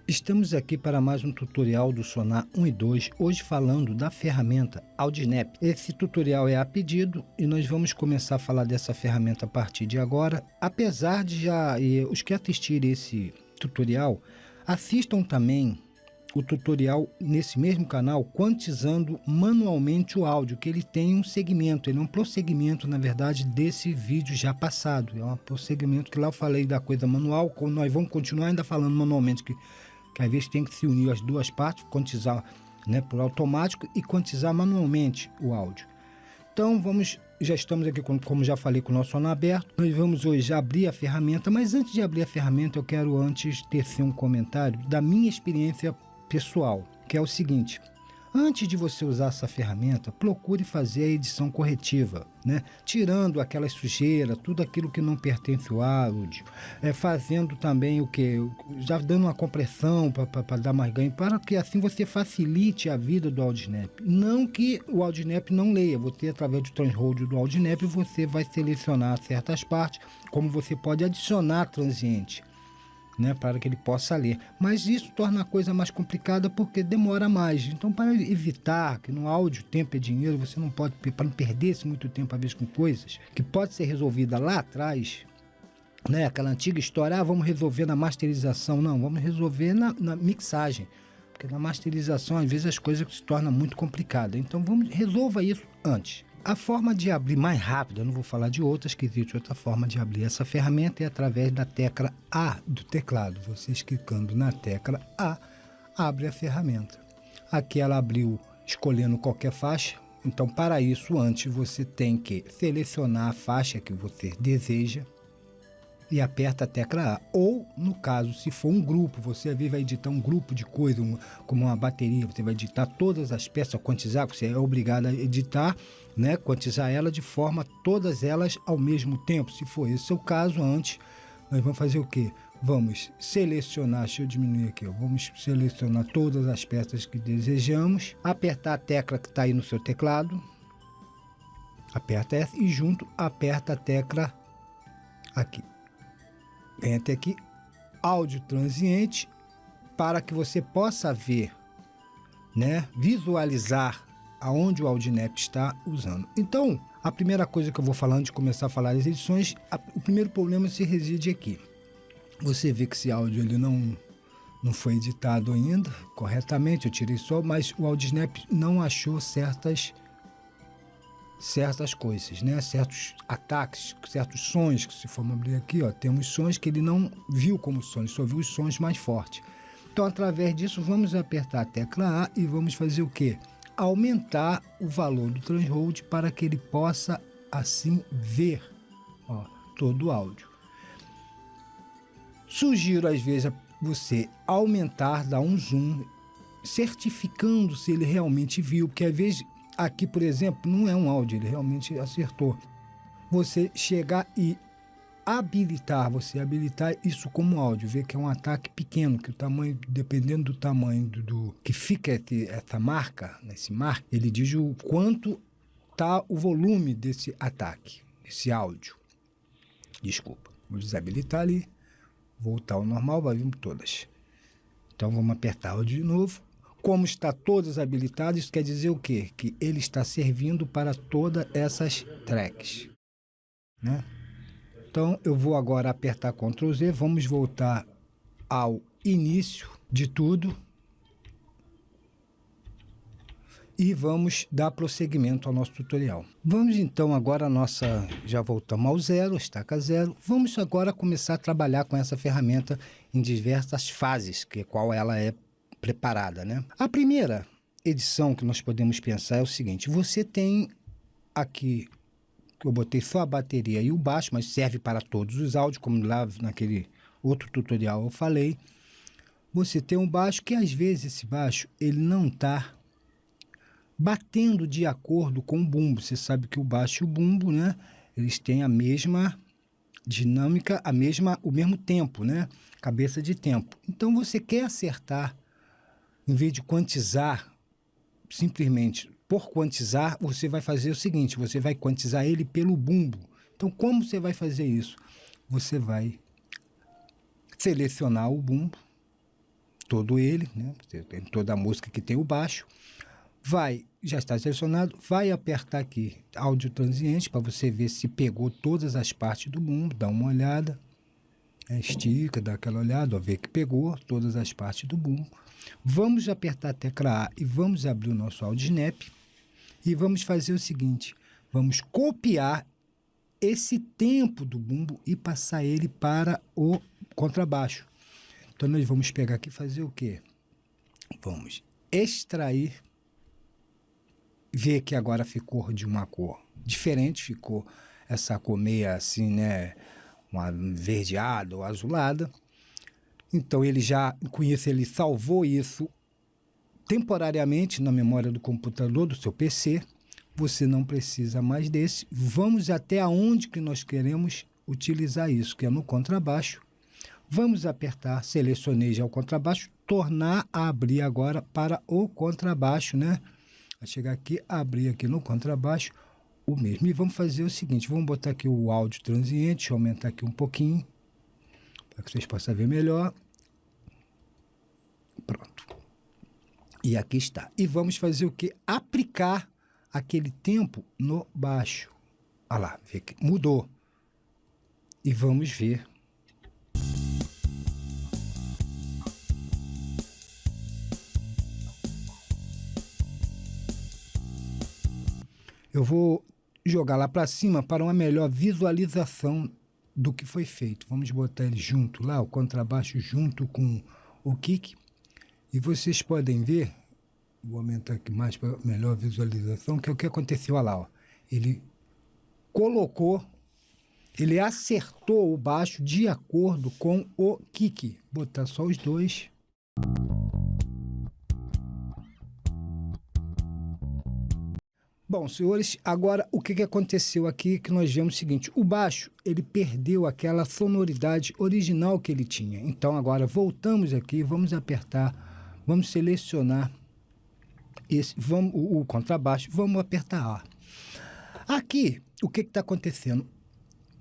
Estamos aqui para mais um tutorial do Sonar 1 e 2, hoje falando da ferramenta AudioSnap. Esse tutorial é a pedido e nós vamos começar a falar dessa ferramenta a partir de agora. Apesar de os que assistirem esse tutorial, assistam também o tutorial nesse mesmo canal, quantizando manualmente o áudio, que ele tem um segmento, ele é um prosseguimento, na verdade, desse vídeo já passado. É um prosseguimento que lá eu falei da coisa manual, como nós vamos continuar ainda falando manualmente, que às vezes tem que se unir as duas partes, quantizar, né, por automático e quantizar manualmente o áudio. Então já estamos aqui, como já falei, com o nosso Sonar aberto. Nós vamos hoje abrir a ferramenta, mas antes de abrir a ferramenta eu quero antes tecer um comentário da minha experiência pessoal, que é o seguinte: antes de você usar essa ferramenta, procure fazer a edição corretiva, né? Tirando aquela sujeira, tudo aquilo que não pertence ao áudio, fazendo também o que? Já dando uma compressão para dar mais ganho, para que assim você facilite a vida do AudioSnap. Não que o AudioSnap não leia, você através do transhold do AudioSnap você vai selecionar certas partes, como você pode adicionar transiente, né, para que ele possa ler, mas isso torna a coisa mais complicada porque demora mais. Então, para evitar que no áudio tempo é dinheiro, você não pode, para não perder-se muito tempo às vezes com coisas que pode ser resolvida lá atrás, né, aquela antiga história, vamos resolver na masterização. Não, vamos resolver na mixagem, porque na masterização às vezes as coisas se tornam muito complicadas. Então resolva isso antes. A forma de abrir mais rápida, eu não vou falar de outras, que existe outra forma de abrir essa ferramenta, é através da tecla A do teclado. Vocês clicando na tecla A, abre a ferramenta. Aqui ela abriu escolhendo qualquer faixa. Então, para isso, antes você tem que selecionar a faixa que você deseja e aperta a tecla A. Ou, no caso, se for um grupo, você às vezes vai editar um grupo de coisa, como uma bateria, você vai editar todas as peças, quantizar, você é obrigado a editar, né, quantizar ela de forma todas elas ao mesmo tempo. Se for esse o caso, antes nós vamos fazer o quê? Vamos selecionar, deixa eu diminuir aqui, ó, vamos selecionar todas as peças que desejamos, apertar a tecla que está aí no seu teclado, aperta essa e junto aperta a tecla aqui. Vem até aqui, áudio transiente, para que você possa ver, né, visualizar aonde o AudioSnap está usando. Então, a primeira coisa que eu vou falar antes de começar a falar das edições, o primeiro problema se reside aqui. Você vê que esse áudio ele não foi editado ainda corretamente, eu tirei só, mas o AudioSnap não achou certas coisas, né? Certos ataques, certos sons, que se for abrir aqui, ó, temos sons que ele não viu como sons, só viu os sons mais fortes. Então, através disso, vamos apertar a tecla A e vamos fazer o quê? Aumentar o valor do transhold para que ele possa, assim, ver, ó, todo o áudio. Sugiro, às vezes, você aumentar, dar um zoom, certificando se ele realmente viu, porque às vezes aqui, por exemplo, não é um áudio, ele realmente acertou. Você chegar e habilitar isso como áudio, ver que é um ataque pequeno, que o tamanho, dependendo do tamanho que fica essa marca, nesse marco, ele diz o quanto está o volume desse ataque, esse áudio. Desculpa, vou desabilitar ali, voltar ao normal, vai vir todas. Então vamos apertar áudio de novo. Como está todas habilitadas, isso quer dizer o quê? Que ele está servindo para todas essas tracks, né? Então eu vou agora apertar Ctrl Z, vamos voltar ao início de tudo e vamos dar prosseguimento ao nosso tutorial. Vamos então agora já voltamos ao zero, estaca zero. Vamos agora começar a trabalhar com essa ferramenta em diversas fases, qual ela é preparada, né? A primeira edição que nós podemos pensar é o seguinte: você tem aqui, eu botei só a bateria e o baixo, mas serve para todos os áudios, como lá naquele outro tutorial eu falei. Você tem um baixo que às vezes esse baixo ele não está batendo de acordo com o bumbo. Você sabe que o baixo e o bumbo, né, eles têm a mesma dinâmica, o mesmo tempo, né, cabeça de tempo. Então você quer acertar, em vez de quantizar, simplesmente por quantizar, você vai fazer o seguinte: você vai quantizar ele pelo bumbo. Então, como você vai fazer isso? Você vai selecionar o bumbo, todo ele, né? Você tem toda a música que tem o baixo. Já está selecionado, vai apertar aqui áudio transiente para você ver se pegou todas as partes do bumbo, dá uma olhada, estica, dá aquela olhada, ó, vê que pegou todas as partes do bumbo. Vamos apertar a tecla A e vamos abrir o nosso AudioSnap e vamos fazer o seguinte, vamos copiar esse tempo do bumbo e passar ele para o contrabaixo. Então nós vamos pegar aqui e fazer o quê? Vamos extrair, ver que agora ficou de uma cor diferente, ficou essa cor meia assim, né, uma verdeada ou azulada. Então ele já, com isso, ele salvou isso temporariamente na memória do computador, do seu PC. Você não precisa mais desse. Vamos até aonde que nós queremos utilizar isso, que é no contrabaixo. Vamos apertar, selecionei já o contrabaixo, tornar a abrir agora para o contrabaixo, né? Vai chegar aqui, abrir aqui no contrabaixo o mesmo. E vamos fazer o seguinte, vamos botar aqui o áudio transiente, deixa eu aumentar aqui um pouquinho, para que vocês possam ver melhor. Pronto. E aqui está. E vamos fazer o quê? Aplicar aquele tempo no baixo. Olha lá, vê que mudou. E vamos ver. Eu vou jogar lá para cima para uma melhor visualização do que foi feito. Vamos botar ele junto lá, o contrabaixo junto com o kick. E vocês podem ver, vou aumentar aqui mais para melhor visualização, que é o que aconteceu. Olha lá, ó. Ele colocou, ele acertou o baixo de acordo com o kick. Vou botar só os dois. Bom, senhores, agora o que aconteceu aqui, que nós vemos o seguinte, o baixo, ele perdeu aquela sonoridade original que ele tinha. Então, agora, voltamos aqui, vamos apertar, vamos selecionar o contrabaixo, vamos apertar A. Aqui, o que está acontecendo?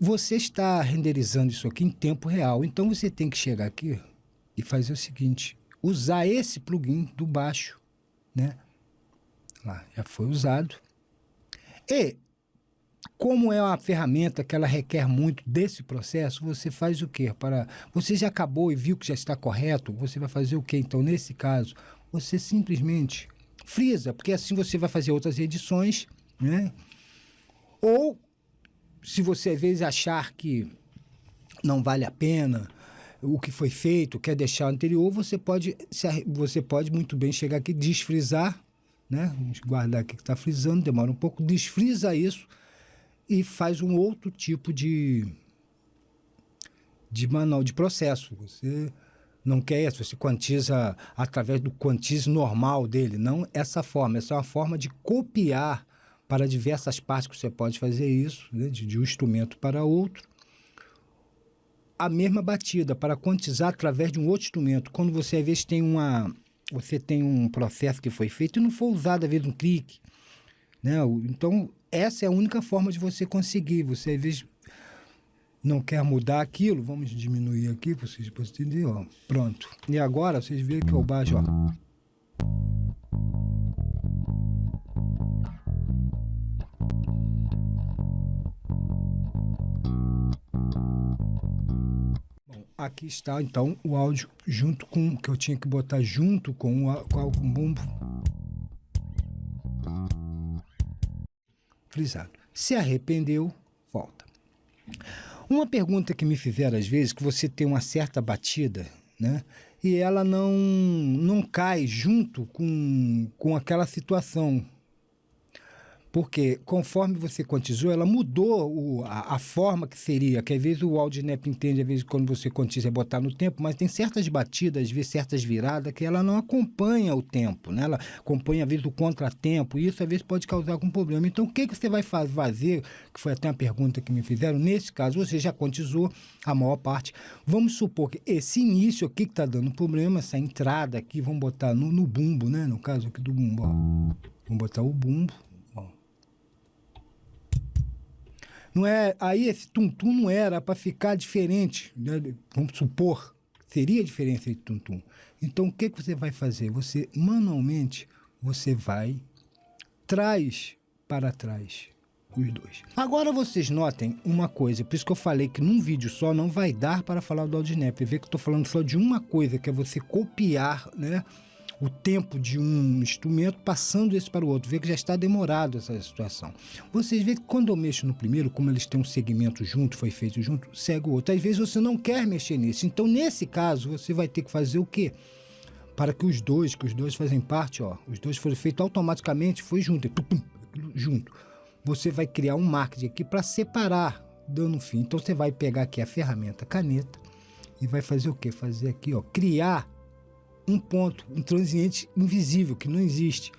Você está renderizando isso aqui em tempo real, então você tem que chegar aqui e fazer o seguinte, usar esse plugin do baixo, né? Lá, já foi usado. E, como é uma ferramenta que ela requer muito desse processo, você faz o quê? Você já acabou e viu que já está correto, você vai fazer o quê? Então, nesse caso, você simplesmente frisa, porque assim você vai fazer outras edições, né? Ou, se você às vezes achar que não vale a pena o que foi feito, quer deixar o anterior, você pode muito bem chegar aqui e desfrisar, né? Vamos guardar aqui que está frisando, demora um pouco, desfrisa isso e faz um outro tipo de manual de processo. Você não quer isso, você quantiza através do quantize normal dele, não essa forma. Essa é uma forma de copiar para diversas partes que você pode fazer isso, né? de um instrumento para outro. A mesma batida para quantizar através de um outro instrumento. Quando você às vezes tem um processo que foi feito e não foi usado, às vezes, um clique, né? Então, essa é a única forma de você conseguir. Você, às vezes, não quer mudar aquilo. Vamos diminuir aqui para vocês possam entender. Ó. Pronto. E agora, vocês veem que eu baixo, ó. Aqui está, então, o áudio junto com, que eu tinha que botar junto com o bumbo frisado. Se arrependeu, volta. Uma pergunta que me fizeram às vezes, que você tem uma certa batida, né? E ela não cai junto com aquela situação. Porque conforme você quantizou, ela mudou a forma que seria, que às vezes o AudioSnap entende, às vezes quando você quantiza é botar no tempo, mas tem certas batidas, às vezes certas viradas, que ela não acompanha o tempo, né? Ela acompanha às vezes o contratempo, e isso às vezes pode causar algum problema. Então o que você vai fazer, que foi até uma pergunta que me fizeram, nesse caso você já quantizou a maior parte, vamos supor que esse início aqui que está dando problema, essa entrada aqui, vamos botar no bumbo, né? No caso aqui do bumbo, ó. Vamos botar o bumbo. Não é, aí esse tum-tum não era para ficar diferente, né? Vamos supor, seria a diferença de tum-tum. Então, o que você vai fazer? Você, manualmente, você vai, traz para trás os dois. Agora vocês notem uma coisa, por isso que eu falei que num vídeo só não vai dar para falar do AudiSnap. Vê que eu estou falando só de uma coisa, que é você copiar, né, o tempo de um instrumento passando esse para o outro. Vê que já está demorado essa situação. Vocês veem que quando eu mexo no primeiro, como eles têm um segmento junto, foi feito junto, segue o outro. Às vezes você não quer mexer nisso. Então, nesse caso, você vai ter que fazer o quê? Para que os dois fazem parte, ó, os dois foram feitos automaticamente, foi junto, junto. Você vai criar um marketing aqui para separar, dando fim. Então, você vai pegar aqui a ferramenta caneta e vai fazer o quê? Fazer aqui, ó, criar um ponto, um transiente invisível, que não existe.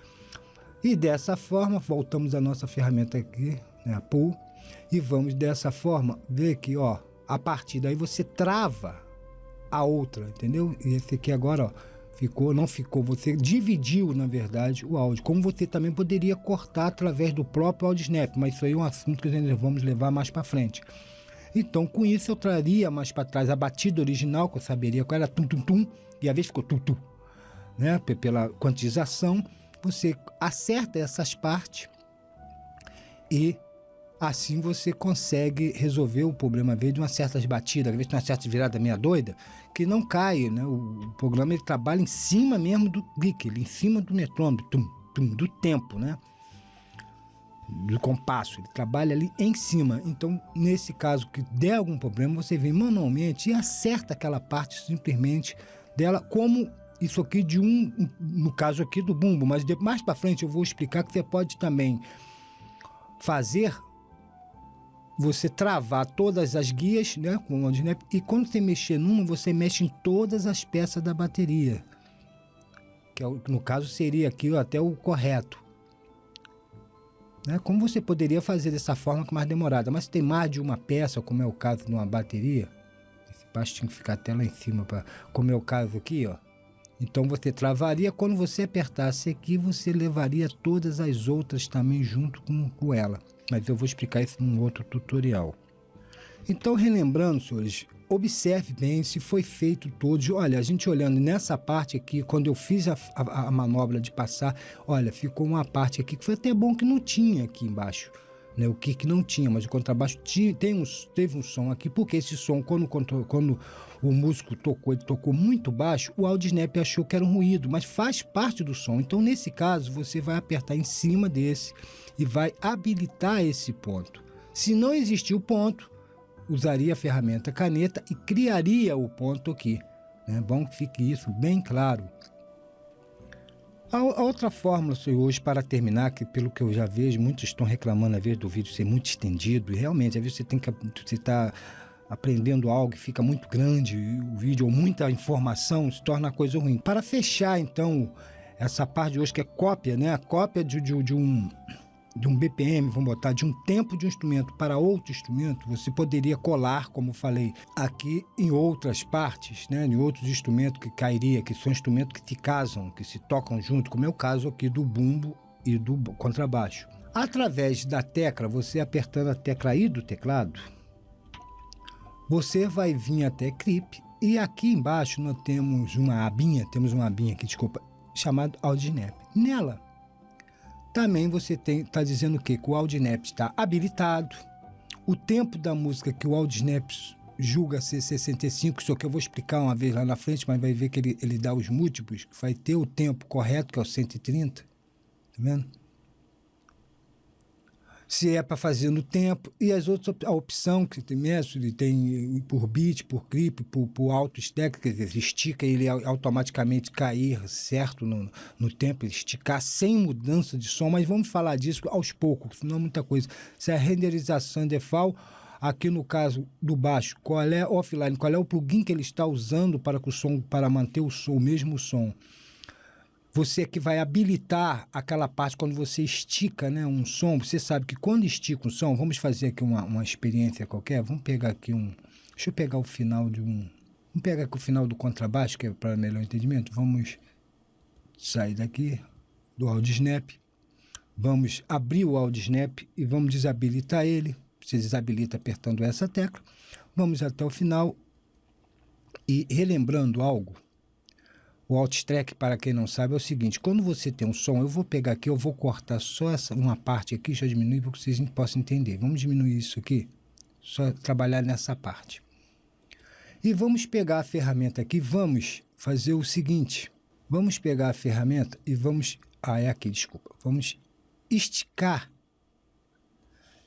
E dessa forma, voltamos à nossa ferramenta aqui, né, a Pool, e vamos dessa forma ver que, ó, a partir daí você trava a outra, entendeu? E esse aqui agora, ó, ficou, não ficou, você dividiu, na verdade, o áudio, como você também poderia cortar através do próprio AudiSnap, mas isso aí é um assunto que nós vamos levar mais para frente. Então, com isso, eu traria mais para trás a batida original, que eu saberia qual era, tum-tum-tum, e a vez ficou tum-tum, né? Pela quantização, você acerta essas partes e assim você consegue resolver o problema, às vezes, de uma certa batida, às vezes de uma certa virada meia doida, que não cai, né? O programa ele trabalha em cima mesmo do clique, em cima do metrônomo, tum, tum, do tempo, né? Do compasso, ele trabalha ali em cima. Então, nesse caso que der algum problema, você vem manualmente e acerta aquela parte simplesmente dela, como isso aqui de no caso aqui do bumbo, mas mais para frente eu vou explicar que você pode também fazer, você travar todas as guias, né, com o AudiSnap, e quando você mexer numa, você mexe em todas as peças da bateria, que no caso seria aqui até o correto. Né? Como você poderia fazer dessa forma com mais demorada, mas se tem mais de uma peça, como é o caso de uma bateria, esse baixo tinha que ficar até lá em cima, como é o caso aqui, ó. Então você travaria, quando você apertasse aqui, você levaria todas as outras também junto com ela. Mas eu vou explicar isso num outro tutorial. Então, relembrando, senhores, observe bem se foi feito todos. Olha, a gente olhando nessa parte aqui, quando eu fiz a manobra de passar, olha, ficou uma parte aqui que foi até bom que não tinha aqui embaixo, né? O que não tinha, mas o contrabaixo teve um som aqui, porque esse som, quando o músico tocou, ele tocou muito baixo, o AudiSnap achou que era um ruído, mas faz parte do som. Então, nesse caso, você vai apertar em cima desse e vai habilitar esse ponto. Se não existir o ponto, usaria a ferramenta caneta e criaria o ponto aqui. É bom que fique isso bem claro. A outra fórmula, senhores, para terminar, que pelo que eu já vejo, muitos estão reclamando às vezes do vídeo ser muito estendido, e realmente, às vezes você está aprendendo algo que fica muito grande, o vídeo, ou muita informação, se torna coisa ruim. Para fechar, então, essa parte de hoje, que é cópia, né? A cópia de um BPM, vamos botar, de um tempo de um instrumento para outro instrumento, você poderia colar, como falei, aqui em outras partes, né, em outros instrumentos que cairia, que são instrumentos que se casam, que se tocam junto, como é o caso aqui do bumbo e do contrabaixo. Através da tecla, você apertando a tecla I do teclado, você vai vir até Clip, e aqui embaixo nós temos uma abinha aqui, desculpa, chamada AudiSnap. Nela, também você está dizendo o quê? Que o AudiSnap está habilitado, o tempo da música que o AudiSnap julga ser 65, isso que eu vou explicar uma vez lá na frente, mas vai ver que ele dá os múltiplos, que vai ter o tempo correto, que é o 130, tá vendo? Se é para fazer no tempo, e as outras, a opção que tem mesmo, ele tem por beat, por clip, por auto stack, quer dizer, estica ele automaticamente cair certo no tempo, ele esticar sem mudança de som, mas vamos falar disso aos poucos, não muita coisa. Se a renderização default, aqui no caso do baixo, qual é offline, qual é o plugin que ele está usando para manter o mesmo som. Você que vai habilitar aquela parte quando você estica, né, um som. Você sabe que quando estica um som, vamos fazer aqui uma experiência qualquer. Vamos pegar aqui deixa eu pegar o final vamos pegar aqui o final do contrabaixo, que é para melhor entendimento. Vamos sair daqui do AudiSnap. Vamos abrir o AudiSnap e vamos desabilitar ele. Você desabilita apertando essa tecla. Vamos até o final. E relembrando algo, o Alt-Track, para quem não sabe, é o seguinte: quando você tem um som, eu vou pegar aqui, eu vou cortar só uma parte aqui, já diminuir para que vocês possam entender. Vamos diminuir isso aqui, só trabalhar nessa parte. E vamos pegar a ferramenta aqui, vamos fazer o seguinte: vamos pegar a ferramenta e vamos... é aqui, desculpa. Vamos esticar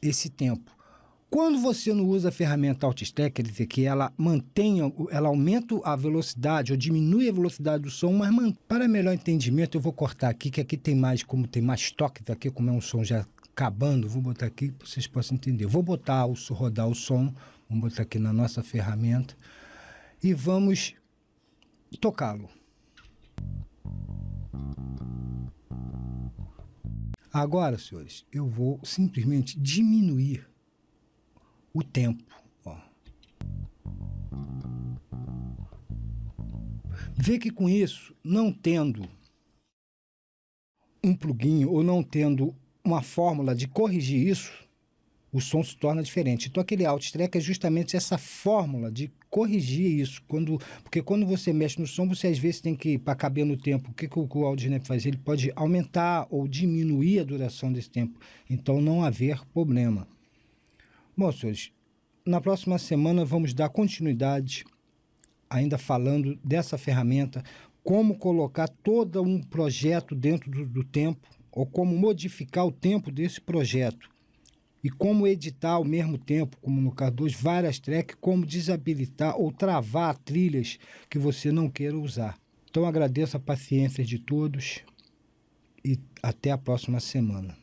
esse tempo. Quando você não usa a ferramenta Alt-Track, quer dizer que ela aumenta a velocidade ou diminui a velocidade do som, mas para melhor entendimento eu vou cortar aqui, que aqui tem mais, como tem mais toques aqui, como é um som já acabando, vou botar aqui para vocês possam entender. Vou botar rodar o som, vamos botar aqui na nossa ferramenta e vamos tocá-lo. Agora, senhores, eu vou simplesmente diminuir o tempo. Ó. Vê que com isso, não tendo um plugin ou não tendo uma fórmula de corrigir isso, o som se torna diferente. Então aquele Alt-Track é justamente essa fórmula de corrigir isso. Porque quando você mexe no som, você às vezes tem que, para caber no tempo, o que o AudioSnap faz? Ele pode aumentar ou diminuir a duração desse tempo. Então não haver problema. Bom, senhores, na próxima semana vamos dar continuidade, ainda falando dessa ferramenta, como colocar todo um projeto dentro do tempo, ou como modificar o tempo desse projeto, e como editar ao mesmo tempo, como no caso dos várias tracks, como desabilitar ou travar trilhas que você não queira usar. Então agradeço a paciência de todos e até a próxima semana.